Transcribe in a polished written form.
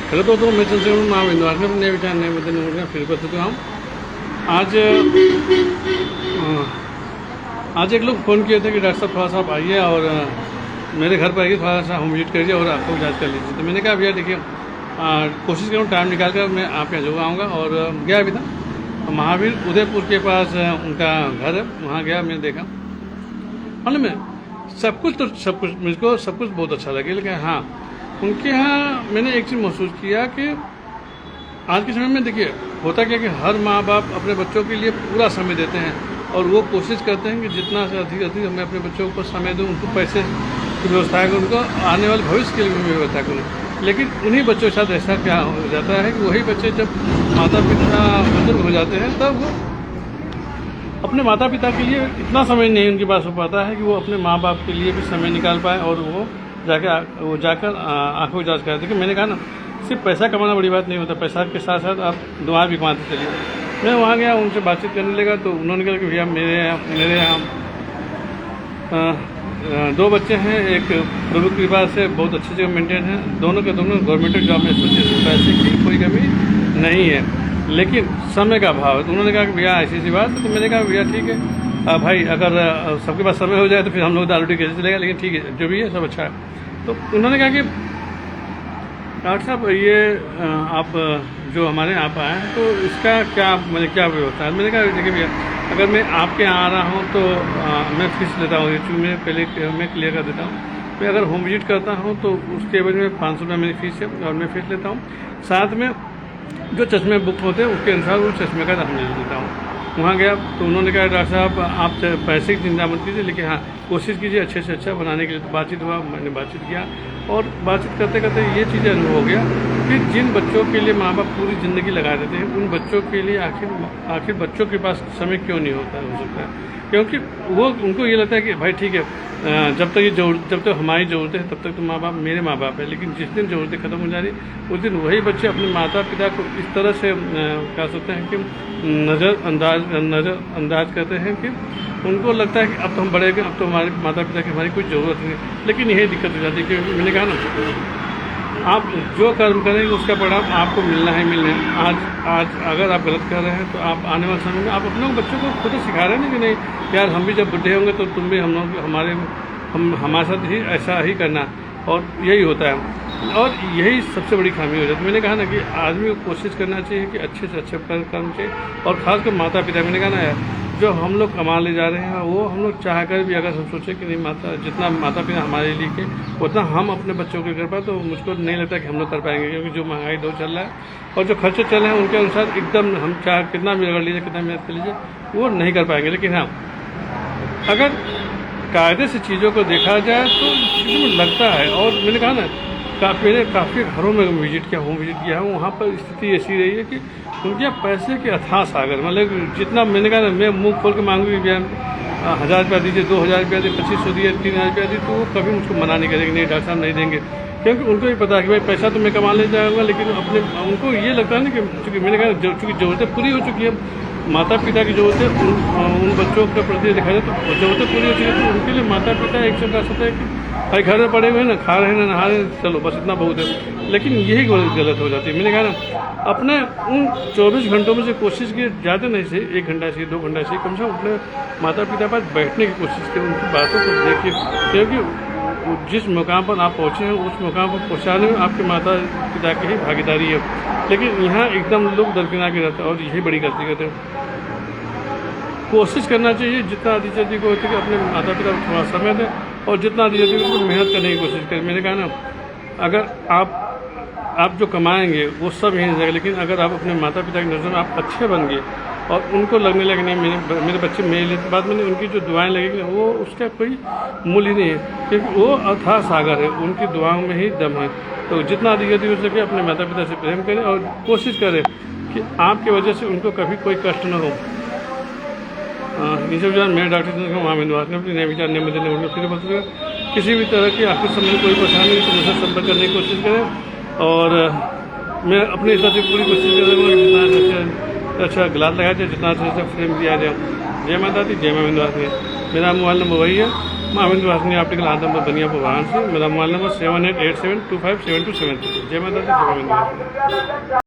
Hello दोस्तों, मैं चंद्रशेखर नाम इंदौर में नए विचार नए मुद्दे नए फिर उपस्थित हुआ हूँ। आज आज एक लोग फ़ोन किए थे कि डॉक्टर साहब थोड़ा सा आप आइए और मेरे घर पर आइए, थोड़ा सा होम विजिट करिए और आपको जांच कर लीजिए। तो मैंने कहा भैया देखिए, कोशिश करूँ टाइम निकाल कर मैं आपके यहाँ जरूर आऊँगा। और गया भी था महावीर उदयपुर के पास उनका घर है, वहाँ गया, मैंने देखा। मालूम है सब कुछ मुझको सब कुछ बहुत अच्छा लगे, लेकिन हाँ उनके यहाँ मैंने एक चीज़ महसूस किया कि आज के समय में देखिए होता क्या कि हर माँ बाप अपने बच्चों के लिए पूरा समय देते हैं और वो कोशिश करते हैं कि जितना से अधिक मैं अपने बच्चों को समय दूँ, उनको पैसे की व्यवस्था करूँ, उनको आने वाले भविष्य के लिए भी व्यवस्था करूँ। लेकिन उन्हीं बच्चों के साथ ऐसा क्या हो जाता है कि वही बच्चे जब माता पिता बुजुर्ग हो जाते हैं तब वो अपने माता पिता के लिए इतना समय नहीं उनके पास हो पाता है कि वो अपने माँ बाप के लिए भी समय निकाल पाए और वो जाकर आंखों की जाँच कराए। देखिए मैंने कहा ना, सिर्फ पैसा कमाना बड़ी बात नहीं होता, पैसा के साथ साथ आप दुआ भी कमाते चलिए। मैं वहाँ गया, उनसे बातचीत करने लगा तो उन्होंने कहा कि भैया मेरे यहाँ 2 बच्चे हैं, एक प्रभु की कृपा से बहुत अच्छी जगह मेंटेन है, दोनों के दोनों गवर्नमेंट जॉब में सोचे, पैसे की कोई कमी नहीं है, लेकिन समय का अभाव है। तो उन्होंने कहा कि भैया ऐसी सी बात। तो मैंने कहा भैया ठीक है भाई, अगर सबके पास समय हो जाए तो फिर हम लोग दाल रोटी कैसे चलेगा, लेकिन ठीक है जो भी है सब अच्छा है। तो उन्होंने कहा कि डॉक्टर साहब ये आप जो हमारे यहाँ आप आए हैं तो इसका क्या व्यवस्था है। मैंने कहा देखिए भैया, अगर मैं आपके यहाँ आ रहा हूँ तो मैं फीस लेता हूँ, चूँकि मैं पहले मैं क्लियर कर देता हूँ। मैं अगर होम विजिट करता हूँ तो उसके एवज में 500 रुपये मेरी फ़ीस है और मैं फीस लेता हूँ। साथ में जो चश्मे बुक होते हैं उसके अनुसार वो चश्मे का दाम ले लेता हूँ। वहाँ गया तो उन्होंने कहा डॉक्टर साहब आप पैसे की चिंता मत कीजिए, लेकिन हाँ कोशिश कीजिए अच्छे से अच्छा बनाने के लिए। तो बातचीत हुआ, मैंने बातचीत किया और बातचीत करते करते ये चीज़ अनुभव हो गया कि जिन बच्चों के लिए माँ बाप पूरी ज़िंदगी लगा देते हैं, उन बच्चों के लिए आखिर बच्चों के पास समय क्यों नहीं हो सकता है। क्योंकि वो उनको ये लगता है कि भाई ठीक है, जब तक हमारी ज़रूरतें हैं तब तक तो माँ बाप मेरे माँ बाप है, लेकिन जिस दिन ज़रूरतें ख़त्म हो जा रही उस दिन वही बच्चे अपने माता पिता को इस तरह से कह सकते हैं कि नज़रअंदाज करते हैं कि उनको लगता है कि अब तो हम बड़े गए, अब तो हमारे माता पिता की हमारी कोई ज़रूरत नहीं। लेकिन यही दिक्कत हो जाती है कि मैंने कहा ना, आप जो कर्म करेंगे उसका परिणाम आपको मिलना है आज अगर आप गलत कर रहे हैं तो आप आने वाले समय में आप अपने बच्चों को खुद सिखा रहे हैं ना कि नहीं यार, हम भी जब बुढ़े होंगे तो तुम भी हमारे साथ ही ऐसा ही करना। और यही होता है और यही सबसे बड़ी खामी हो जाती है। मैंने कहा ना कि आदमी को कोशिश करना चाहिए कि अच्छे से अच्छे कर्म चाहिए, और ख़ासकर माता पिता। मैंने कहा ना यार, जो हम लोग कमा ले जा रहे हैं वो हम लोग चाह कर भी अगर हम सोचें कि नहीं जितना माता पिता हमारे लिए के उतना हम अपने बच्चों के कर पाए, तो मुझको नहीं लगता कि हम लोग कर पाएंगे। क्योंकि जो महंगाई दौर चल रहा है और जो खर्चे चल रहे हैं उनके अनुसार एकदम हम चाहे कितना भी रगड़ लीजिए, कितना मेहनत कर लीजिए, वो नहीं कर पाएंगे। लेकिन हाँ, अगर कायदे से चीज़ों को देखा जाए तो चीज़ों में लगता है। और मैंने कहा ना, मैंने काफ़ी घरों में होम विजिट किया है, वहाँ पर स्थिति ऐसी रही है कि उनके यहाँ पैसे के अथाह सागर, मतलब जितना मैंने कहा ना, मैं मुंह खोल के मांगूंगी भैया 1000 रुपया दीजिए, 2000 रुपया दीजिए, 2500 दिए, 3000 रुपया दिए, तो वो कभी मुझको मना नहीं करेंगे, नहीं डॉक्टर साहब नहीं देंगे। क्योंकि उनको भी पता है कि भाई पैसा तो मैं कमा ले जाऊँगा, लेकिन उनको ये लगता है ना कि चूँकि मैंने कहा चूँकि ज़रूरतें पूरी हो चुकी है, माता पिता की ज़रूरतें उन बच्चों के प्रति देखा जाए तो ज़रूरतें पूरी हो चुकी है, तो उनके लिए माता पिता एक से सोचता है कि भाई घर में पड़े हुए हैं ना, खा रहे हैं ना, नहा रहे हैं, चलो बस इतना बहुत है। लेकिन यही गलत हो जाती है। मैंने कहा ना, अपने उन 24 घंटों में से कोशिश की, ज़्यादा नहीं से 1 घंटा से 2 घंटा से कम से कम अपने माता पिता पर बैठने की कोशिश की, उनकी बातों को देखिए। क्योंकि जिस मुकाम पर आप पहुँचे हैं उस मुकाम पर पहुँचाने में आपके माता पिता की ही भागीदारी है। लेकिन यहाँ एकदम लोग दरकिनार के रहते हैं और यही बड़ी गलती करते हैं। कोशिश करना चाहिए जितना अधिक से अधिक हो सके अपने माता पिता को थोड़ा समय दें और जितना अधिक से अधिक उनको मेहनत करने की कोशिश करें। मैंने कहा ना, अगर आप जो कमाएंगे वो सब यहीं जाएगा, लेकिन अगर आप अपने माता पिता की नज़र में आप अच्छे बन गए और उनको लगने लगे नहीं मेरे बच्चे मेरे लिए, बाद में उनकी जो दुआएं लगेगी वो उसका कोई मूल्य नहीं है, क्योंकि वो अथाह सागर है, उनकी दुआओं में ही दम है। तो जितना अधिक हो सके अपने माता पिता से प्रेम करें और कोशिश करें कि आपकी वजह से उनको कभी कोई कष्ट न हो। इन सब जान मैं डॉक्टर चंद्रशेखर वहाँ इंदौर में अपने नए विचार नए मुद्दे नए फिर बता, किसी भी तरह की आपके समय कोई परेशानी तो मुझसे संपर्क करने की कोशिश करें। और मैं अपने हिसाब से पूरी कोशिश करूँगा कि जितना अच्छा गिलास लगाया जाए, जितना अच्छा फ्रेम दिया जाए। जय माता दी, जय मां इंदौर में। मेरा मोबाइल नंबर वही है महाविंद वासनी ऑप्टिकल आदमपुर बनियापुर वाराणसी। मेरा मोबाइल नंबर 7887257273। जय माता दी, जय गोविंद।